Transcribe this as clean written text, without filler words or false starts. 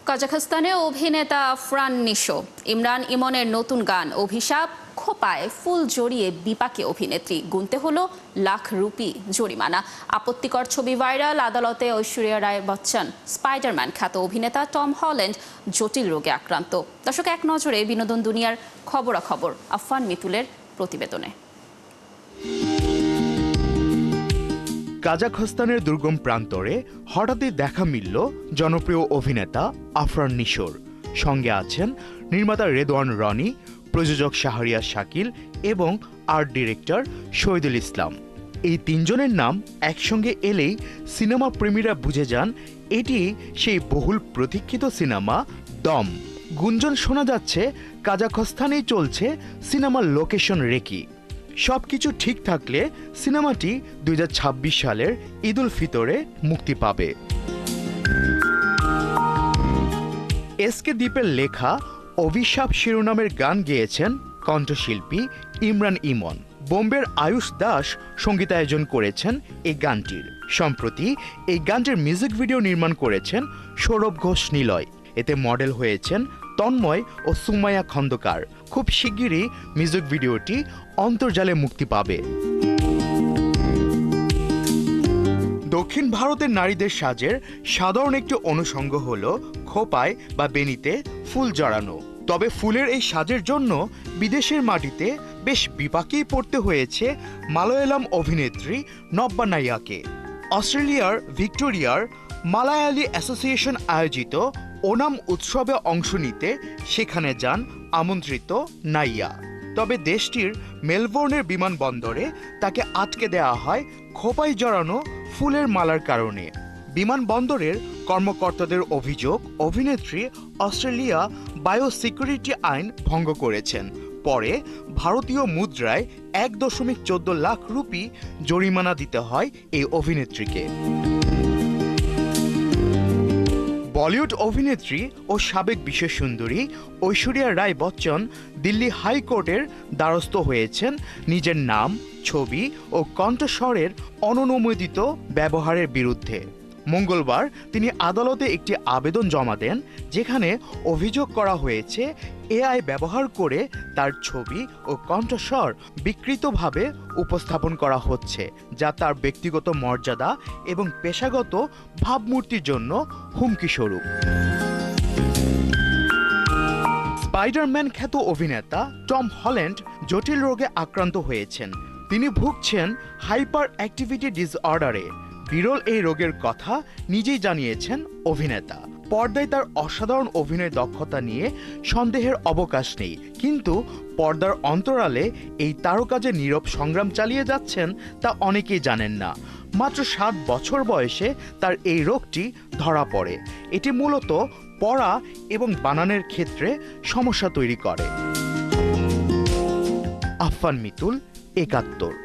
কাজাখস্তানে অভিনেতা আফরান নিশো ইমরান ইমনের নতুন গান অভিশাপ খোপায় ফুল জড়িয়ে বিপাকে অভিনেত্রী, গুনতে হলো লাখ রুপি জরিমানা। আপত্তিকর ছবি ভাইরাল, আদালতে ঐশ্বরিয়া রায় বচ্চন। স্পাইডারম্যান খ্যাত অভিনেতা টম হল্যান্ড জটিল রোগে আক্রান্ত। দর্শক, এক নজরে বিনোদন দুনিয়ার খবরাখবর আফফান মিতুলের প্রতিবেদনে। কাজাখস্তানের দুর্গম প্রান্তরে হঠাৎই দেখা মিলল জনপ্রিয় অভিনেতা আফরান নিশোর। সঙ্গে আছেন নির্মাতা রেদওয়ান রনি, প্রযোজক শাহরিয়ার শাকিল এবং আর্ট ডিরেক্টর শহীদুল ইসলাম। এই তিনজনের নাম একসঙ্গে এলেই সিনেমা প্রেমীরা বুঝে যান এটি সেই বহুল প্রতীক্ষিত সিনেমা দম। গুঞ্জন শোনা যাচ্ছে কাজাখস্তানেই চলছে সিনেমার লোকেশন রেকি। সবকিছু ঠিক থাকলে সিনেমাটি 2026 সালের ঈদ উল ফিতরে মুক্তি পাবে। এসকে দ্বীপের লেখা অভিশাপ শিরোনামের গান গেয়েছেন কণ্ঠশিল্পী ইমরান ইমন। বোম্বের আয়ুষ দাস সঙ্গীতায়োজন করেছেন এই গানটির। সম্প্রতি এই গানটির মিউজিক ভিডিও নির্মাণ করেছেন সৌরভ ঘোষ নিলয়। এতে মডেল হয়েছেন তন্ময় ও সুমাইয়া খন্দকার। খুব শিগগিরই মিউজিক ভিডিওটি অন্তর্জালে মুক্তি পাবে। দক্ষিণ ভারতের নারীদের সাজের সাধারণ একটি অনুষঙ্গ হল খোপায় বা বেনিতে ফুল জড়ানো। তবে ফুলের এই সাজের জন্য বিদেশের মাটিতে বেশ বিপাকেই পড়তে হয়েছে মালয়ালম অভিনেত্রী নব্যা নাইয়াকে। অস্ট্রেলিয়ার ভিক্টোরিয়ার মালায়ালি অ্যাসোসিয়েশন আয়োজিত ওনাম উৎসবে অংশ নিতে সেখানে যান আমন্ত্রিত নাইয়া। তবে দেশটির মেলবোর্নের বিমানবন্দরে তাকে আটকে দেওয়া হয় খোপায় জড়ানো ফুলের মালার কারণে। বিমানবন্দরের কর্মকর্তাদের অভিযোগ, অভিনেত্রী অস্ট্রেলিয়া বায়োসিকিউরিটি আইন ভঙ্গ করেছেন। পরে ভারতীয় মুদ্রায় 1.14 লাখ রুপি জরিমানা দিতে হয় এই অভিনেত্রীকে। বলিউড অভিনেত্রী ও সাবেক বিশ্ব সুন্দরী ঐশ্বরিয়া রায় বচ্চন দিল্লি হাইকোর্টের দ্বারস্থ হয়েছেন নিজের নাম, ছবি ও কণ্ঠস্বরের অননুমোদিত ব্যবহারের বিরুদ্ধে। মঙ্গলবার তিনি আদালতে একটি আবেদন জমা দেন, যেখানে অভিযোগ করা হয়েছে এআই ব্যবহার করে তার ছবি ও কণ্ঠস্বর বিকৃতভাবে উপস্থাপন করা হচ্ছে, যা তার ব্যক্তিগত মর্যাদা এবং পেশাগত ভাবমূর্তির জন্য হুমকি স্বরূপ। স্পাইডারম্যান খ্যাত অভিনেতা টম হল্যান্ড জটিল রোগে আক্রান্ত হয়েছেন। তিনি ভুগছেন হাইপার অ্যাক্টিভিটি ডিসঅর্ডারে। বিরল এই রোগের কথা নিজেই জানিয়েছেন অভিনেতা। পর্দায় তার অসাধারণ অভিনয় দক্ষতা নিয়ে সন্দেহের অবকাশ নেই, কিন্তু পর্দার অন্তরালে এই তারকা যে নীরব সংগ্রাম চালিয়ে যাচ্ছেন তা অনেকেই জানেন না। মাত্র 7 বছর বয়সে তার এই রোগটি ধরা পড়ে। এটি মূলত পড়া এবং বানানের ক্ষেত্রে সমস্যা তৈরি করে। আফফান মিতুল, ৭১।